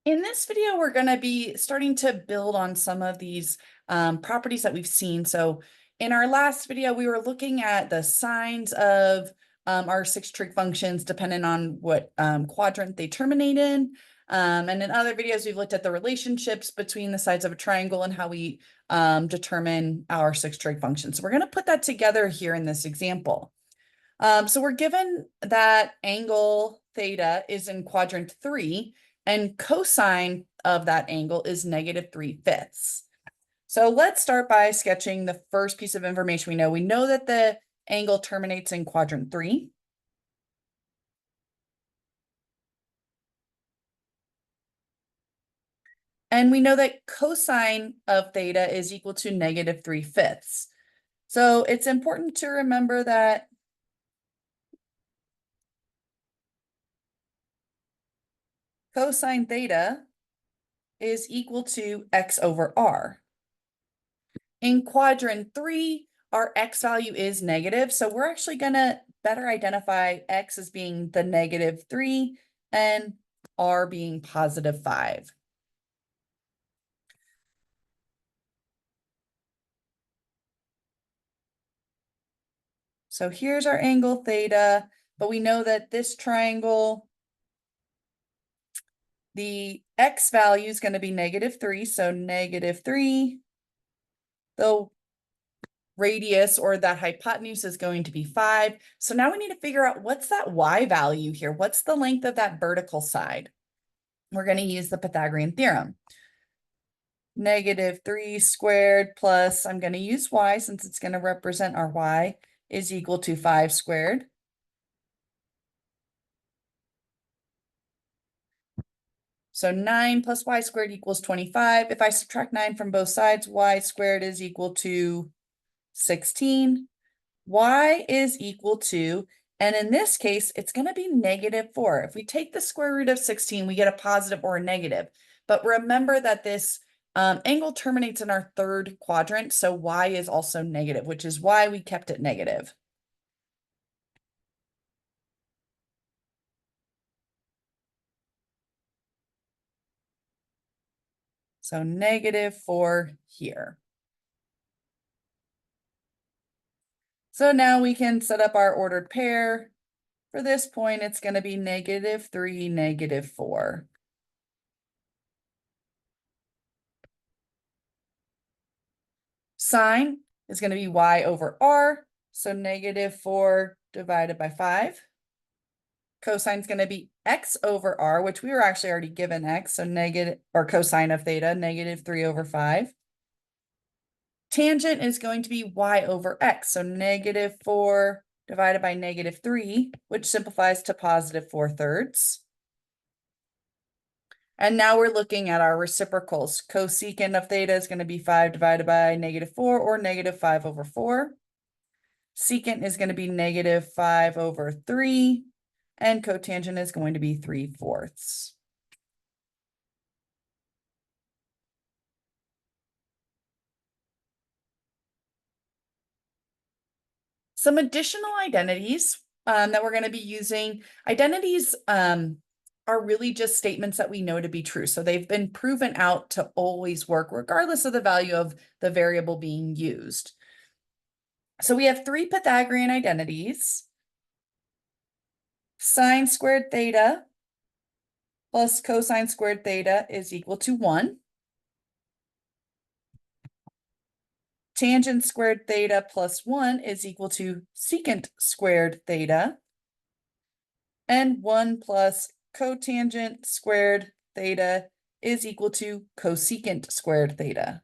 In this video, we're going to be starting to build on some of these properties that we've seen. So in our last video, we were looking at the signs of our 6 trig functions depending on what quadrant they terminate in. And in other videos, we've looked at the relationships between the sides of a triangle and how we determine our 6 trig functions. So we're going to put that together here in this example. So we're given that angle theta is in quadrant 3, and cosine of that angle is -3/5. So let's start by sketching the first piece of information we know. We know that the angle terminates in quadrant 3. And we know that cosine of theta is equal to -3/5. So it's important to remember that cosine theta is equal to x over r. In quadrant 3, our x value is negative, so we're actually going to better identify x as being the -3 and r being +5. So here's our angle theta, but we know that this triangle, the x value is going to be -3, so -3. The radius or that hypotenuse is going to be 5. So now we need to figure out what's that y value here. What's the length of that vertical side? We're going to use the Pythagorean theorem. -3 squared plus, I'm going to use y since it's going to represent our y, is equal to 5 squared. So 9 plus y squared equals 25. If I subtract 9 from both sides, y squared is equal to 16. Y is equal to, and in this case, it's going to be -4. If we take the square root of 16, we get a positive or a negative. But remember that this angle terminates in our third quadrant, so y is also negative, which is why we kept it negative. So -4 here. So now we can set up our ordered pair. For this point, it's going to be -3, -4. Sine is going to be y over r, so -4 divided by 5. Cosine is going to be x over r, which we were actually already given x, so cosine of theta, -3 over 5. Tangent is going to be y over x, so -4 divided by -3, which simplifies to +4/3. And now we're looking at our reciprocals. Cosecant of theta is going to be 5 divided by -4, or -5 over 4. Secant is going to be -5 over 3. And cotangent is going to be 3/4. Some additional identities that we're going to be using. Identities are really just statements that we know to be true. So they've been proven out to always work regardless of the value of the variable being used. So we have 3 Pythagorean identities. Sine squared theta plus cosine squared theta is equal to 1. Tangent squared theta plus 1 is equal to secant squared theta. And 1 plus cotangent squared theta is equal to cosecant squared theta.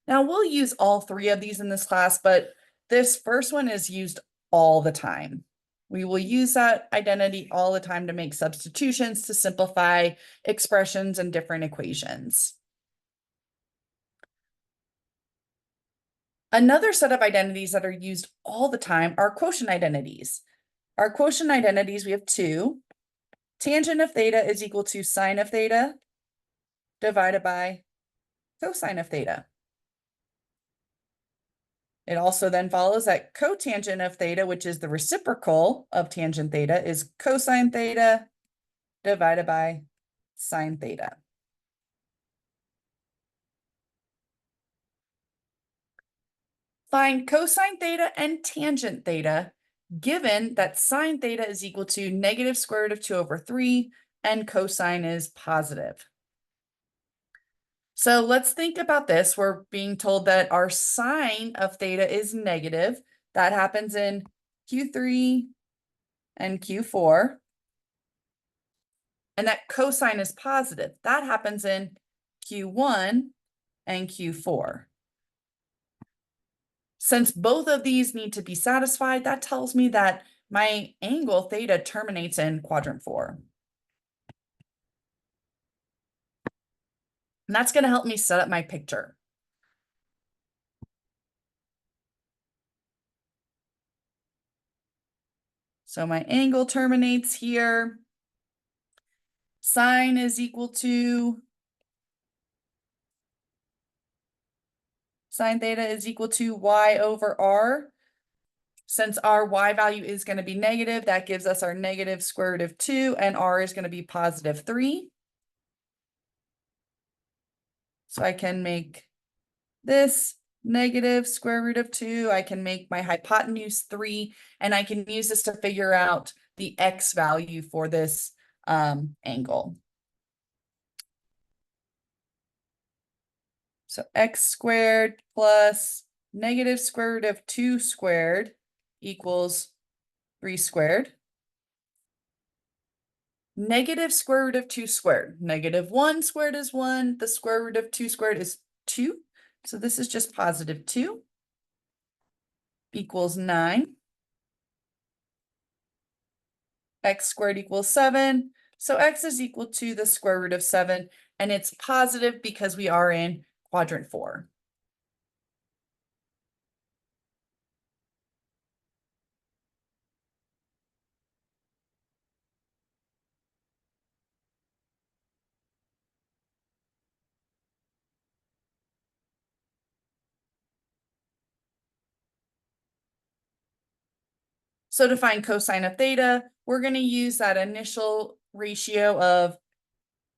Now we'll use all 3 of these in this class, but this first one is used all the time. We will use that identity all the time to make substitutions to simplify expressions and different equations. Another set of identities that are used all the time are quotient identities. Our quotient identities, we have 2. Tangent of theta is equal to sine of theta divided by cosine of theta. It also then follows that cotangent of theta, which is the reciprocal of tangent theta, is cosine theta divided by sine theta. Find cosine theta and tangent theta, given that sine theta is equal to negative square root of 2 over 3, and cosine is positive. So let's think about this. We're being told that our sine of theta is negative. That happens in Q3 and Q4. And that cosine is positive. That happens in Q1 and Q4. Since both of these need to be satisfied, that tells me that my angle theta terminates in quadrant 4. And that's going to help me set up my picture. So my angle terminates here. Sine is equal to, sine theta is equal to y over r. Since our y value is going to be negative, that gives us our negative square root of 2, and r is going to be positive 3. So I can make this negative square root of 2. I can make my hypotenuse 3, and I can use this to figure out the x value for this angle. So x squared plus negative square root of 2 squared equals 3 squared. Negative square root of 2 squared. Negative 1 squared is 1. The square root of 2 squared is 2. So this is just positive 2 equals 9. X squared equals 7. So x is equal to the square root of 7. And it's positive because we are in quadrant 4. So to find cosine of theta, we're going to use that initial ratio of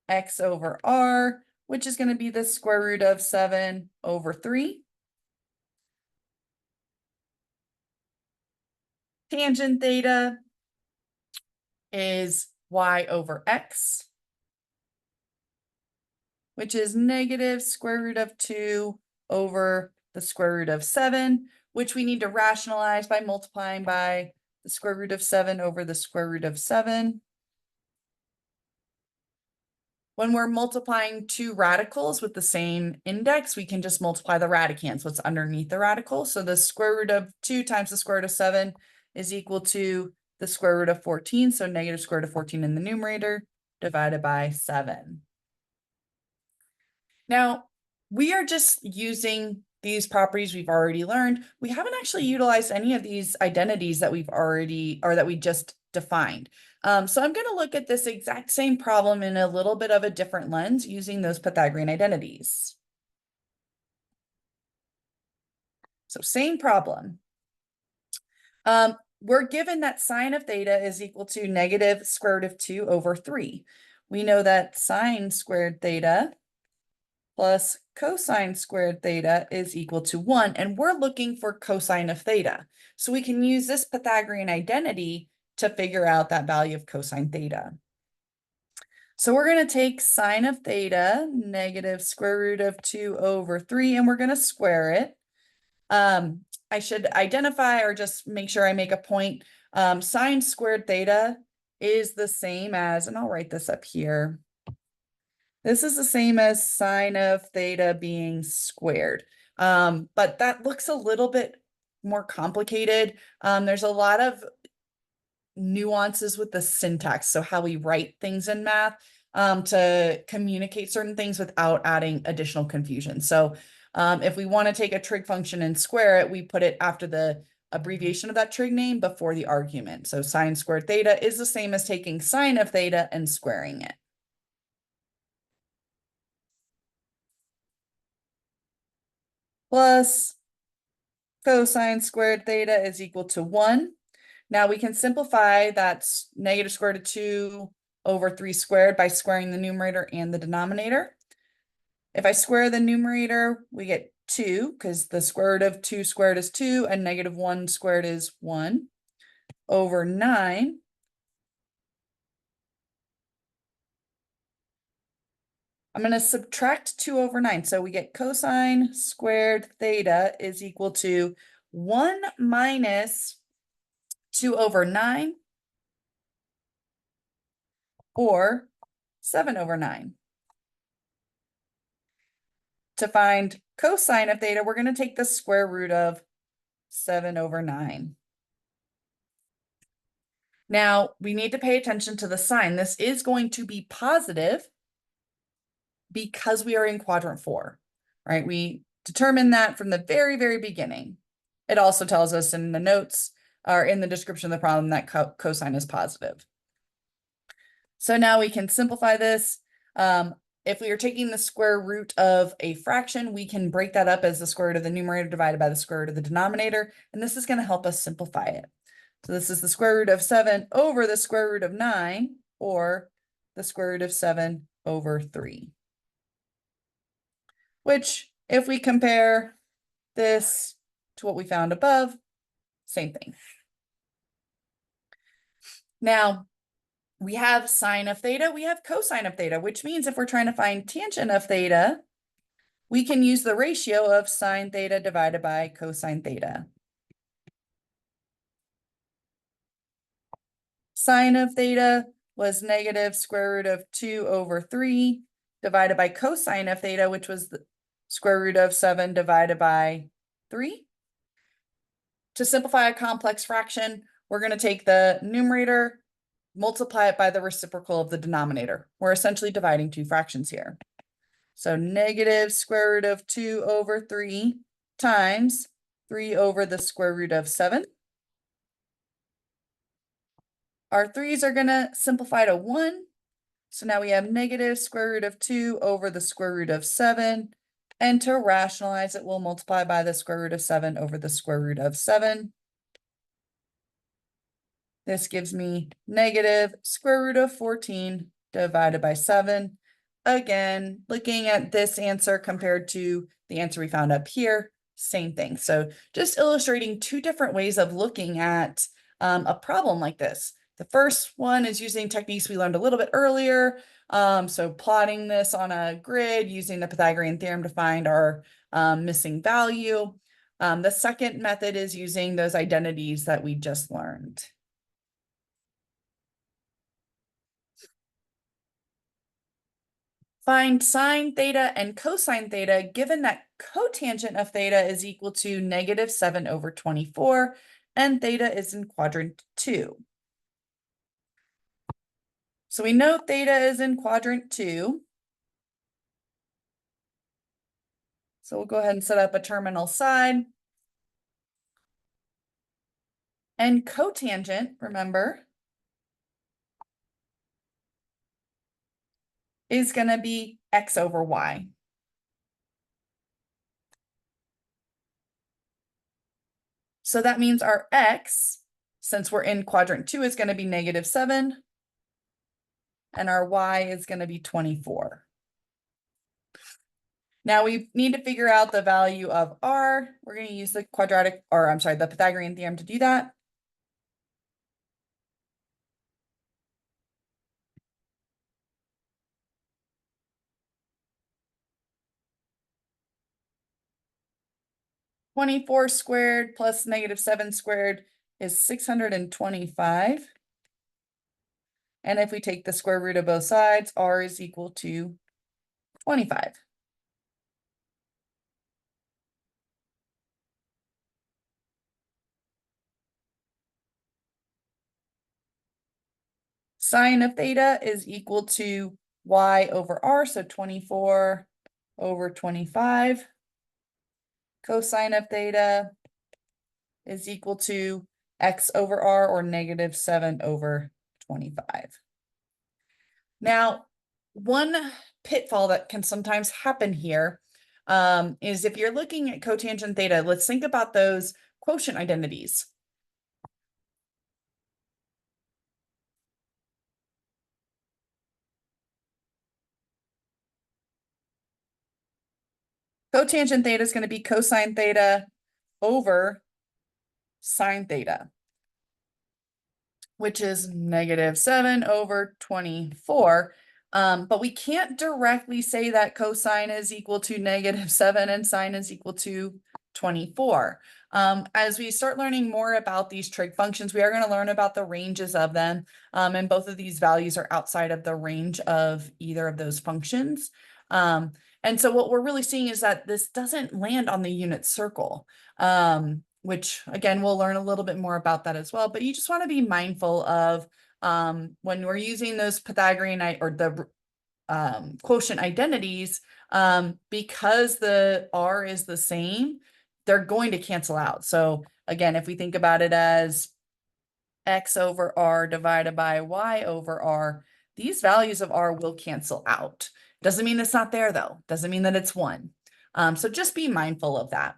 x over r, which is going to be the square root of 7 over 3. Tangent theta is y over x, which is negative square root of 2 over the square root of 7, which we need to rationalize by multiplying by the square root of 7 over the square root of 7. When we're multiplying two radicals with the same index, we can just multiply the radicands, what's underneath the radical. So the square root of 2 times the square root of 7 is equal to the square root of 14. So negative square root of 14 in the numerator divided by 7. Now, we are just using these properties we've already learned. We haven't actually utilized any of these identities that we've already, or that we just defined. So I'm going to look at this exact same problem in a little bit of a different lens using those Pythagorean identities. So same problem. We're given that sine of theta is equal to negative square root of 2 over 3. We know that sine squared theta plus cosine squared theta is equal to 1, and we're looking for cosine of theta. So we can use this Pythagorean identity to figure out that value of cosine theta. So we're going to take sine of theta, negative square root of 2 over 3, and we're going to square it. I should identify or just make sure I make a point. Sine squared theta is the same as, and I'll write this up here. This is the same as sine of theta being squared. But that looks a little bit more complicated. There's a lot of nuances with the syntax, so how we write things in math to communicate certain things without adding additional confusion. So if we want to take a trig function and square it, we put it after the abbreviation of that trig name before the argument. So sine squared theta is the same as taking sine of theta and squaring it. Plus cosine squared theta is equal to 1. Now we can simplify that negative square root of 2 over 3 squared by squaring the numerator and the denominator. If I square the numerator, we get 2, because the square root of 2 squared is 2, and negative 1 squared is 1, over 9. I'm going to subtract 2 over 9. So we get cosine squared theta is equal to 1 minus 2 over 9, or 7 over 9. To find cosine of theta, we're going to take the square root of 7 over 9. Now, we need to pay attention to the sign. This is going to be positive because we are in quadrant 4, right? We determined that from the very, very beginning. It also tells us in the notes or in the description of the problem that cosine is positive. So now we can simplify this. If we are taking the square root of a fraction, we can break that up as the square root of the numerator divided by the square root of the denominator, and this is going to help us simplify it. So this is the square root of 7 over the square root of 9, or the square root of 7 over 3. Which, if we compare this to what we found above, same thing. Now, we have sine of theta, we have cosine of theta, which means if we're trying to find tangent of theta, we can use the ratio of sine theta divided by cosine theta. Sine of theta was negative square root of 2 over 3 divided by cosine of theta, which was the square root of 7 divided by 3. To simplify a complex fraction, we're going to take the numerator, multiply it by the reciprocal of the denominator. We're essentially dividing two fractions here. So negative square root of 2 over 3 times 3 over the square root of 7. Our 3's are going to simplify to 1. So now we have negative square root of 2 over the square root of 7. And to rationalize it, we'll multiply by the square root of 7 over the square root of 7. This gives me negative square root of 14 divided by 7. Again, looking at this answer compared to the answer we found up here, same thing. So just illustrating two different ways of looking at a problem like this. The first one is using techniques we learned a little bit earlier. So plotting this on a grid using the Pythagorean theorem to find our missing value. The second method is using those identities that we just learned. Find sine theta and cosine theta given that cotangent of theta is equal to negative 7 over 24 and theta is in quadrant 2. So we know theta is in quadrant 2. So we'll go ahead and set up a terminal side. And cotangent, remember, is going to be x over y. So that means our x, since we're in quadrant 2, is going to be negative 7. And our y is going to be 24. Now we need to figure out the value of r. We're going to use the the Pythagorean theorem to do that. (24 squared plus negative 7 squared is 625. And if we take the square root of both sides, r is equal to 25. Sine of theta is equal to y over r, so 24 over 25. Cosine of theta is equal to x over r, or negative 7 over 25. Now, one pitfall that can sometimes happen here is if you're looking at cotangent theta, let's think about those quotient identities. cotangent theta is going to be cosine theta over sine theta, which is -7/24. But we can't directly say that cosine is equal to -7 and sine is equal to 24. As we start learning more about these trig functions, we are going to learn about the ranges of them. And both of these values are outside of the range of either of those functions. And so what we're really seeing is that this doesn't land on the unit circle, which again, we'll learn a little bit more about that as well. But you just want to be mindful of when we're using those Pythagorean or the quotient identities, because the R is the same, they're going to cancel out. So again, if we think about it as X over R divided by Y over R, these values of R will cancel out. Doesn't mean it's not there though. Doesn't mean that it's one. So just be mindful of that.